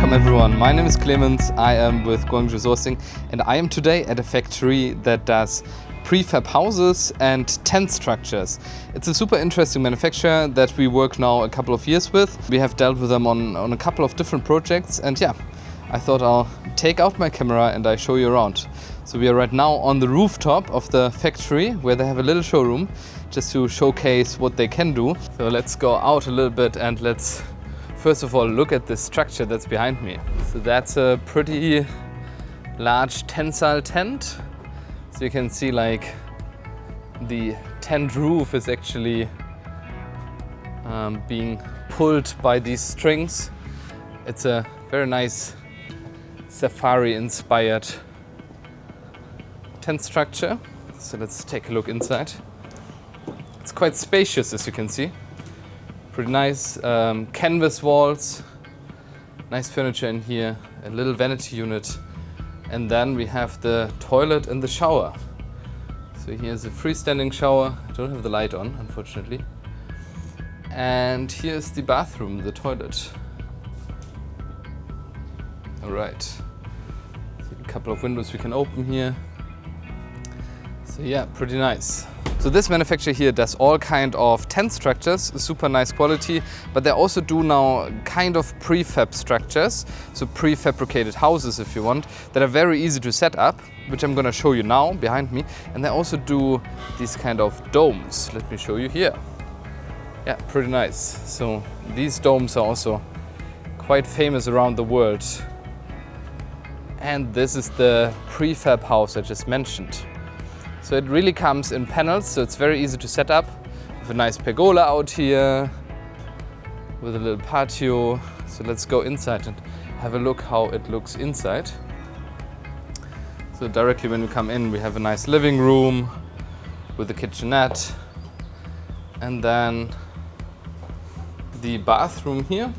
Welcome everyone, my name is Clemens, I am with Guangzhou Sourcing and I am today at a factory that does prefab houses and tent structures. It's a super interesting manufacturer that we work now a couple of years with. We have dealt with them on a couple of different projects and yeah, I thought I'll take out my camera and I show you around. So we are right now on the rooftop of the factory where they have a little showroom just to showcase what they can do. So let's go out a little bit and let's first of all look at the structure that's behind me. So that's a pretty large tensile tent. So you can see like the tent roof is actually being pulled by these strings. It's a very nice safari inspired tent structure. So let's take a look inside. It's quite spacious, as you can see. Pretty nice canvas walls, nice furniture in here, a little vanity unit, and then we have the toilet and the shower. So here's a freestanding shower. I don't have the light on, unfortunately. And here's the bathroom, the toilet. All right, so a couple of windows we can open here. So yeah, pretty nice. So this manufacturer here does all kind of tent structures, super nice quality, but they also do now kind of prefab structures, so prefabricated houses if you want, that are very easy to set up, which I'm gonna show you now behind me. And they also do these kind of domes. Let me show you here. Yeah, pretty nice. So these domes are also quite famous around the world. And this is the prefab house I just mentioned. So it really comes in panels, so it's very easy to set up. With a nice pergola out here, with a little patio. So let's go inside and have a look how it looks inside. So directly when we come in, we have a nice living room with a kitchenette. And then the bathroom here,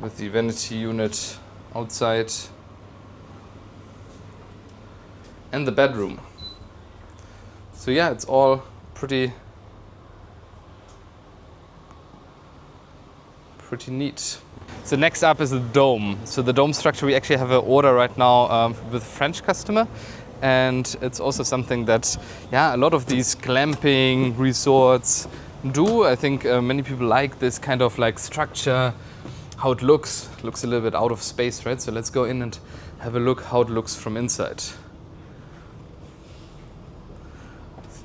with the vanity unit outside. And the bedroom. So yeah, it's all pretty neat. So next up is the dome. So the dome structure, we actually have an order right now with a French customer. And it's also something that, yeah, a lot of these glamping resorts do. I think many people like this kind of like structure, how it looks. Looks a little bit out of space, right? So let's go in and have a look how it looks from inside.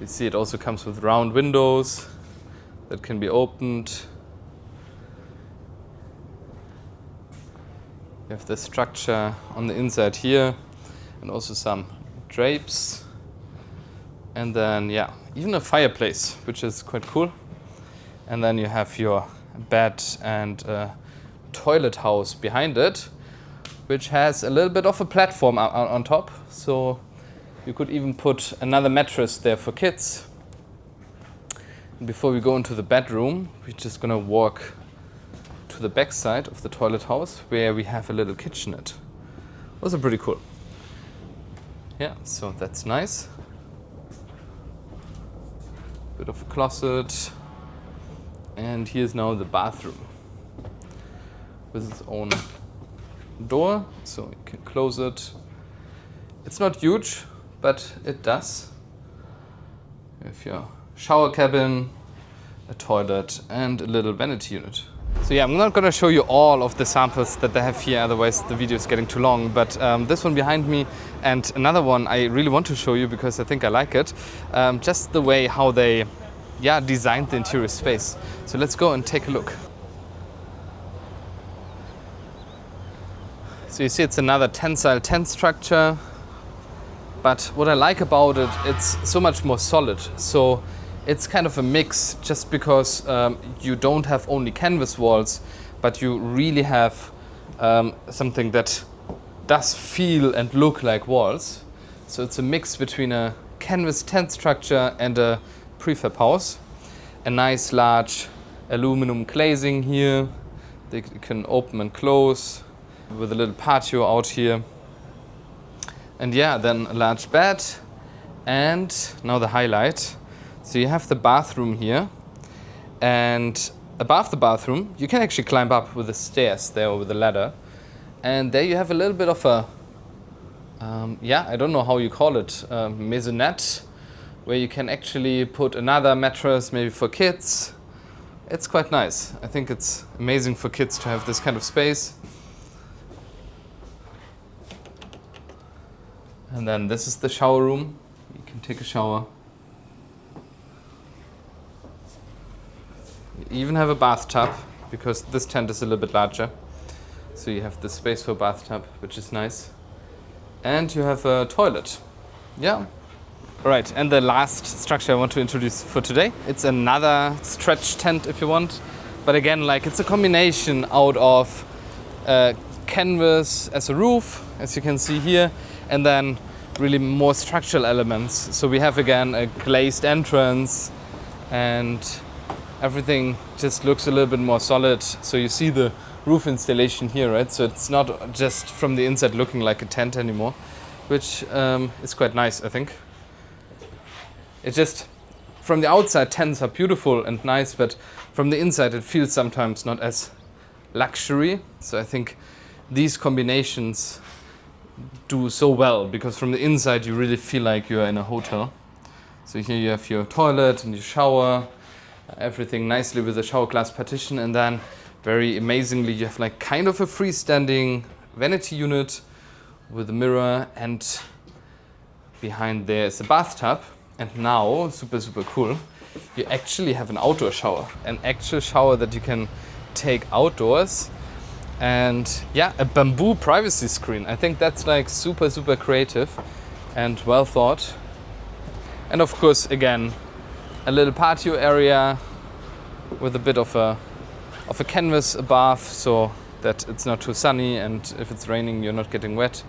You see it also comes with round windows that can be opened. You have the structure on the inside here and also some drapes. And then, yeah, even a fireplace, which is quite cool. And then you have your bed and toilet house behind it, which has a little bit of a platform on top. So you could even put another mattress there for kids. And before we go into the bedroom, we're just gonna walk to the back side of the toilet house where we have a little kitchenette. Also pretty cool. Yeah, so that's nice. Bit of a closet. And here's now the bathroom with its own door, so you can close it. It's not huge, but it does. You have your shower cabin, a toilet, and a little vanity unit. So yeah, I'm not gonna show you all of the samples that they have here, otherwise the video is getting too long. But this one behind me and another one I really want to show you because I think I like it. Just the way how they, yeah, designed the interior space. So let's go and take a look. So you see it's another tensile tent structure. But what I like about it, it's so much more solid. So it's kind of a mix just because you don't have only canvas walls, but you really have something that does feel and look like walls. So it's a mix between a canvas tent structure and a prefab house. A nice large aluminum glazing here. They can open and close with a little patio out here. And yeah, then a large bed, and now the highlight. So you have the bathroom here, and above the bathroom, you can actually climb up with the stairs there, or with the ladder. And there you have a little bit of a, I don't know how you call it, maisonette, where you can actually put another mattress, maybe for kids. It's quite nice. I think it's amazing for kids to have this kind of space. And then this is the shower room. You can take a shower. You even have a bathtub, because this tent is a little bit larger. So you have the space for a bathtub, which is nice. And you have a toilet. Yeah. All right, and the last structure I want to introduce for today, it's another stretch tent if you want. But again, like, it's a combination out of canvas as a roof, as you can see here, and then really more structural elements. So we have again a glazed entrance, and everything just looks a little bit more solid. So you see the roof installation here, right? So it's not just from the inside looking like a tent anymore, which is quite nice, I think. It's just, from the outside, tents are beautiful and nice, but from the inside it feels sometimes not as luxury. So I think these combinations do so well, because from the inside you really feel like you're in a hotel. So here you have your toilet and your shower, everything nicely with a shower glass partition, and then very amazingly you have like kind of a freestanding vanity unit with a mirror, and behind there is a bathtub. And now, super cool, you actually have an outdoor shower, an actual shower that you can take outdoors. And yeah, a bamboo privacy screen. I think that's like super creative and well thought. And of course, again, a little patio area with a bit of a canvas above, so that it's not too sunny, and if it's raining you're not getting wet.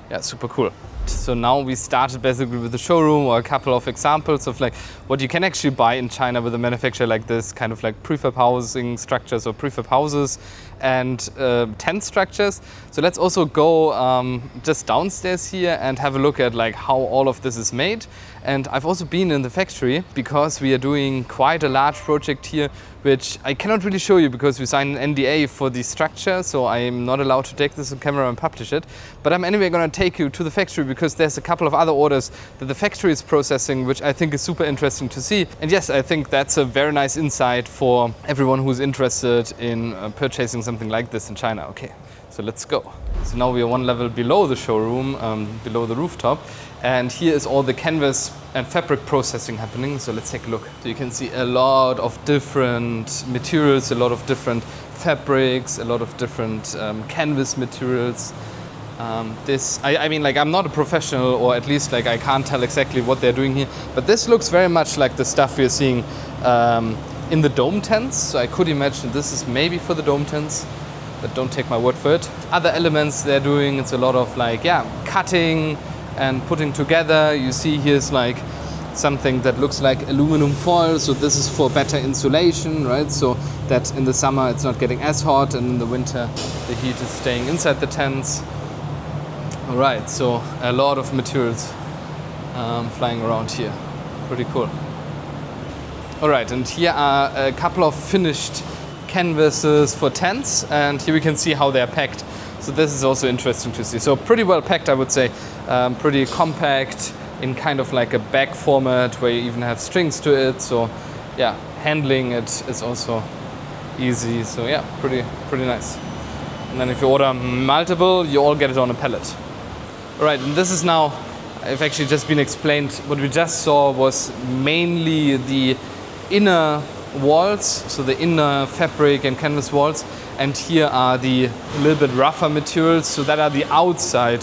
Yeah, super cool. So now we started basically with the showroom, or a couple of examples of like what you can actually buy in China with a manufacturer like this, kind of like prefab housing structures or prefab houses and tent structures. So let's also go just downstairs here and have a look at like how all of this is made. And I've also been in the factory, because we are doing quite a large project here, which I cannot really show you because we signed an NDA for the structure, so I am not allowed to take this on camera and publish it. But I'm anyway going to take you to the factory, because there's a couple of other orders that the factory is processing, which I think is super interesting to see. And yes, I think that's a very nice insight for everyone who's interested in purchasing something like this in China. Okay, so let's go. So now we are one level below the showroom, below the rooftop. And here is all the canvas and fabric processing happening. So let's take a look. So you can see a lot of different materials, a lot of different fabrics, a lot of different canvas materials. I mean, like, I'm not a professional, or at least like I can't tell exactly what they're doing here, but this looks very much like the stuff we're seeing in the dome tents. So I could imagine this is maybe for the dome tents, but don't take my word for it. Other elements they're doing, it's a lot of like, cutting and putting together. You see here's like something that looks like aluminum foil, so this is for better insulation, right? So that in the summer it's not getting as hot, and in the winter the heat is staying inside the tents. All right, so a lot of materials flying around here. Pretty cool. All right, and here are a couple of finished canvases for tents, and here we can see how they're packed. So this is also interesting to see. So pretty well packed, I would say. Pretty compact, in kind of like a bag format, where you even have strings to it. So yeah, handling it is also easy. So yeah, pretty nice. And then if you order multiple, you all get it on a pallet. All right, and this is now, I've actually just been explained. What we just saw was mainly the inner walls, so the inner fabric and canvas walls. And here are the a little bit rougher materials. So that are the outside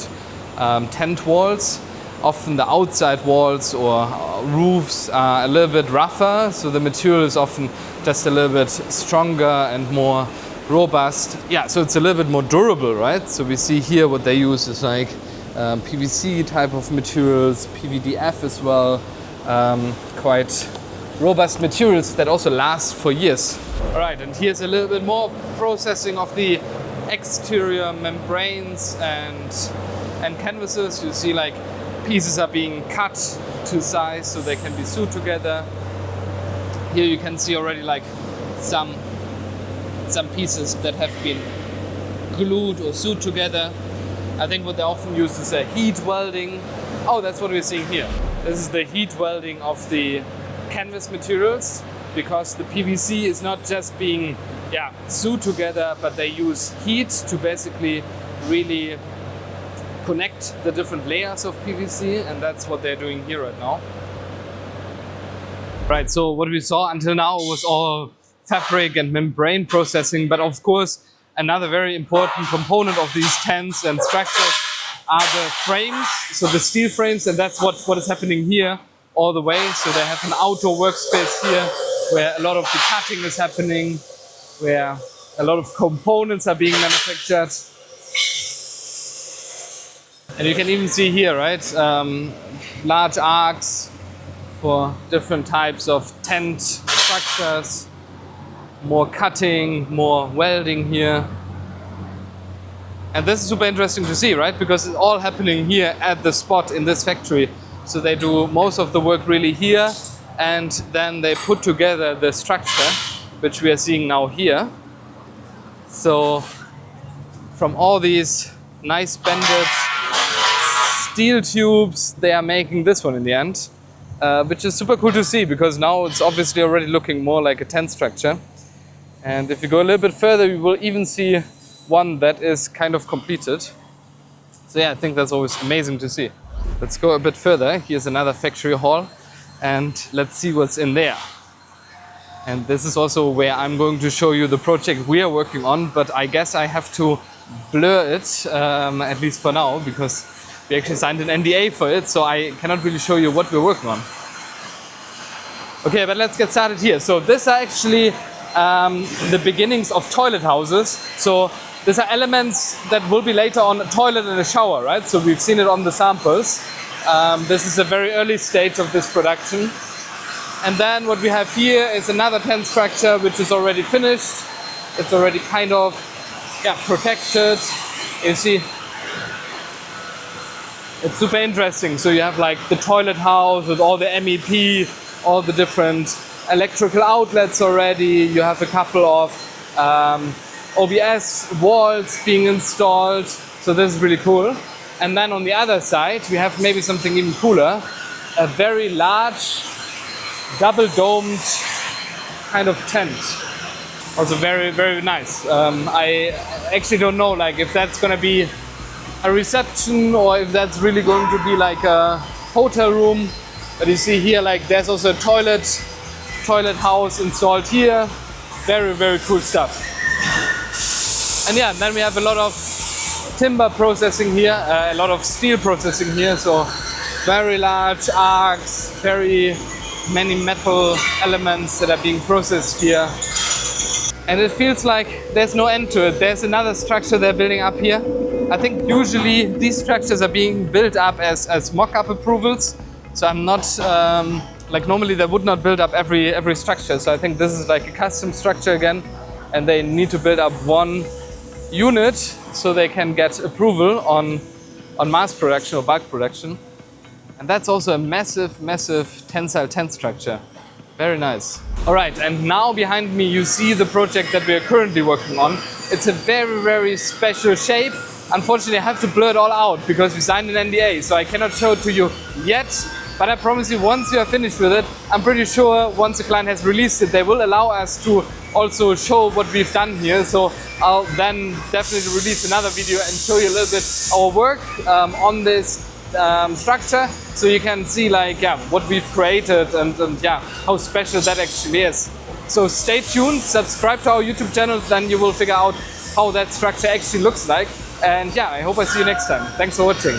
tent walls. Often the outside walls or roofs are a little bit rougher. So the material is often just a little bit stronger and more robust. Yeah, so it's a little bit more durable, right? So we see here what they use is like PVC type of materials, PVDF as well. Quite robust materials that also last for years. All right, and here's a little bit more processing of the exterior membranes and canvases. You see like pieces are being cut to size so they can be sewed together. Here you can see already like some some pieces that have been glued or sewed together. I think what they often use is a heat welding. Oh, that's what we're seeing here. This is the heat welding of the canvas materials, because the PVC is not just being sewed together, but they use heat to basically really connect the different layers of PVC, and that's what they're doing here right now. Right, so what we saw until now was all fabric and membrane processing, but of course another very important component of these tents and structures are the frames, so the steel frames, and that's what is happening here all the way. So they have an outdoor workspace here where a lot of the cutting is happening, where a lot of components are being manufactured. And you can even see here, right, large arcs for different types of tent structures, more cutting, more welding here. And this is super interesting to see, right, because it's all happening here at the spot in this factory. So they do most of the work really here, and then they put together the structure, which we are seeing now here. So from all these nice bended steel tubes, they are making this one in the end, which is super cool to see, because now it's obviously already looking more like a tent structure. And if you go a little bit further, you will even see one that is kind of completed. So yeah, I think that's always amazing to see. Let's go a bit further. Here's another factory hall, and let's see what's in there. And this is also where I'm going to show you the project we are working on, but I guess I have to blur it, at least for now, because we actually signed an NDA for it, so I cannot really show you what we're working on. Okay, but let's get started here. So these are actually the beginnings of toilet houses. So these are elements that will be later on a toilet and a shower, right? So we've seen it on the samples. This is a very early stage of this production. And then what we have here is another tent structure which is already finished. It's already kind of protected. You see, it's super interesting. So you have like the toilet house with all the MEP, all the different electrical outlets already. You have a couple of OBS walls being installed. So this is really cool. And then on the other side, we have maybe something even cooler, a very large double-domed kind of tent. Also very, very nice. I actually don't know like if that's going to be a reception or if that's really going to be like a hotel room. But you see here, like there's also a toilet house installed here. Very, very cool stuff. And yeah, then we have a lot of timber processing here, a lot of steel processing here. So very large arcs, very many metal elements that are being processed here. And it feels like there's no end to it. There's another structure they're building up here. I think usually these structures are being built up as mock-up approvals. So I'm not, like normally they would not build up every structure. So I think this is like a custom structure again. And they need to build up one unit so they can get approval on mass production or bulk production. And that's also a massive, massive tensile tent structure. Very nice. All right, and now behind me you see the project that we are currently working on. It's a very, very special shape. Unfortunately, I have to blur it all out because we signed an NDA, so I cannot show it to you yet. But I promise you, once you are finished with it, I'm pretty sure once the client has released it, they will allow us to also show what we've done here. So I'll then definitely release another video and show you a little bit our work on this structure, so you can see like what we've created and how special that actually is. So stay tuned, subscribe to our YouTube channel, then you will figure out how that structure actually looks like. And I hope I see you next time. Thanks for watching.